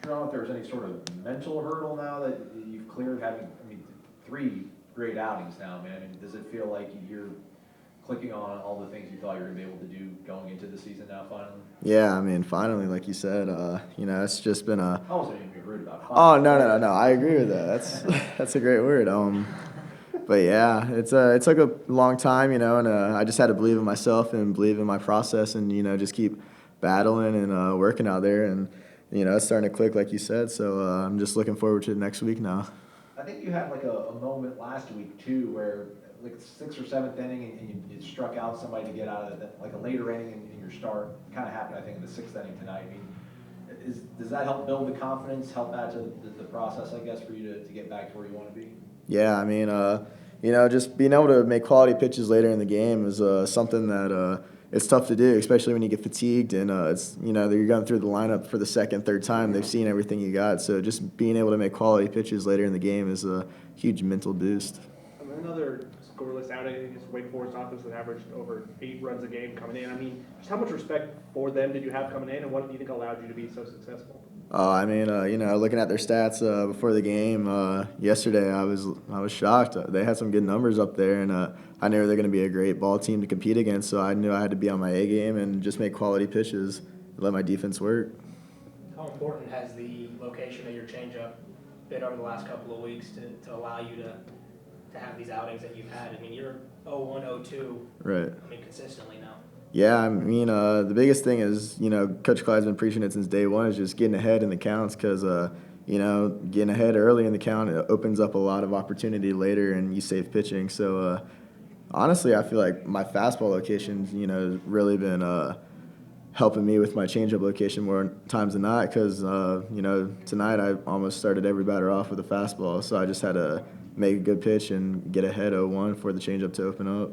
don't know if there's any sort of mental hurdle now that you've cleared having, 3 great outings now, man. Does it feel like you're clicking on all the things you thought you were going to be able to do going into the season now finally? Yeah, finally, like you said, it's just been a. I wasn't even being rude about it. Oh, no, I agree with that. That's a great word. But yeah, it took a long time, and I just had to believe in myself and believe in my process and, just keep battling and working out there. And, it's starting to click, like you said. So I'm just looking forward to the next week now. I think you had like a moment last week too where like 6th or 7th inning and you struck out somebody to get out of like a later inning in your start. Kind of happened, I think, in the 6th inning tonight. Does that help build the confidence, help add to the process, I guess, for you to get back to where you want to be? Yeah, just being able to make quality pitches later in the game is something that it's tough to do, especially when you get fatigued and it's you're going through the lineup for the second, third time. They've seen everything you got, so just being able to make quality pitches later in the game is a huge mental boost. Another scoreless outing, Wake Forest offense that averaged over 8 runs a game coming in. Just how much respect for them did you have coming in, and what do you think allowed you to be so successful? Looking at their stats before the game yesterday, I was shocked. They had some good numbers up there, and I knew they were going to be a great ball team to compete against. So I knew I had to be on my A game and just make quality pitches, and let my defense work. How important has the location of your changeup been over the last couple of weeks to allow you to have these outings that you've had? You're 0-1, 0-2. Right. Consistently now. Yeah, the biggest thing is, Coach Clyde's been preaching it since day one, is just getting ahead in the counts because, getting ahead early in the count, it opens up a lot of opportunity later and you save pitching. So, honestly, I feel like my fastball location's, really been helping me with my changeup location more times than not because, tonight I almost started every batter off with a fastball. So I just had to make a good pitch and get ahead 0-1 for the changeup to open up.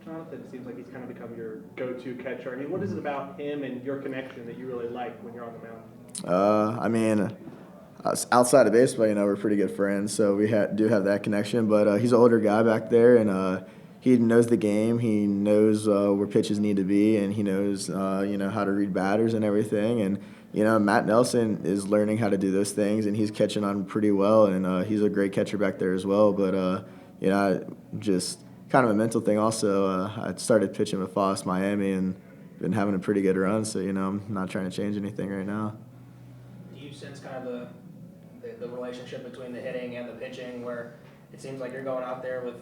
Jonathan seems like he's kind of become your go-to catcher. What is it about him and your connection that you really like when you're on the mound? Outside of baseball, we're pretty good friends, so we do have that connection. But he's an older guy back there, and he knows the game. He knows where pitches need to be, and he knows how to read batters and everything. And Matt Nelson is learning how to do those things, and he's catching on pretty well. And he's a great catcher back there as well. But just kind of a mental thing also. I started pitching with FSU Miami and been having a pretty good run, so I'm not trying to change anything right now. Do you sense kind of the relationship between the hitting and the pitching where it seems like you're going out there with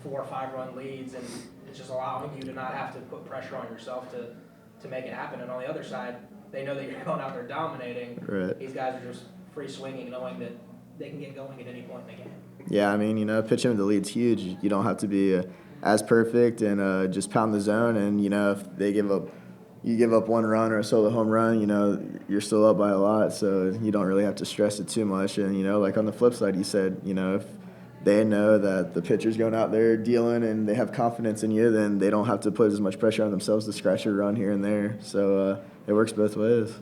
4 or 5 run leads and it's just allowing you to not have to put pressure on yourself to make it happen? And on the other side, they know that you're going out there dominating. Right. These guys are just free swinging, knowing that they can get going at any point in the game. Yeah, pitching with the lead's huge. You don't have to be as perfect and just pound the zone. And, if they you give up 1 run or a solo home run, you're still up by a lot. So you don't really have to stress it too much. And, like on the flip side, you said, if they know that the pitcher's going out there dealing and they have confidence in you, then they don't have to put as much pressure on themselves to scratch your run here and there. So it works both ways.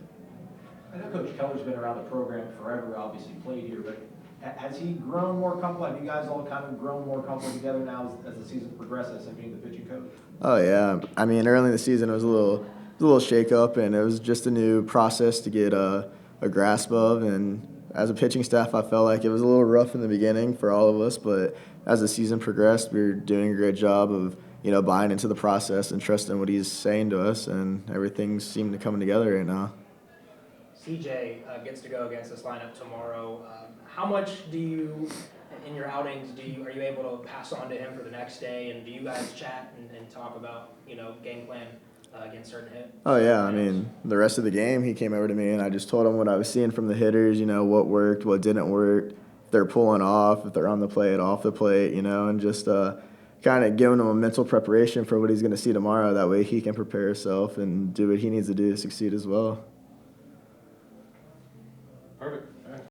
I know Coach Keller's been around the program forever, obviously played here, but has he grown more comfortable? Have you guys all kind of grown more comfortable together now as the season progresses and being the pitching coach? Oh, yeah. Early in the season it was a little shake-up, and it was just a new process to get a grasp of. And as a pitching staff, I felt like it was a little rough in the beginning for all of us, but as the season progressed, we were doing a great job of buying into the process and trusting what he's saying to us, and everything seemed to come together right now. CJ gets to go against this lineup tomorrow. How much do you, in your outings, are you able to pass on to him for the next day? And do you guys chat and talk about, game plan against certain hits? Oh, yeah. The rest of the game, he came over to me, and I just told him what I was seeing from the hitters, what worked, what didn't work, if they're pulling off, if they're on the plate, off the plate, and just kind of giving him a mental preparation for what he's going to see tomorrow. That way he can prepare himself and do what he needs to do to succeed as well.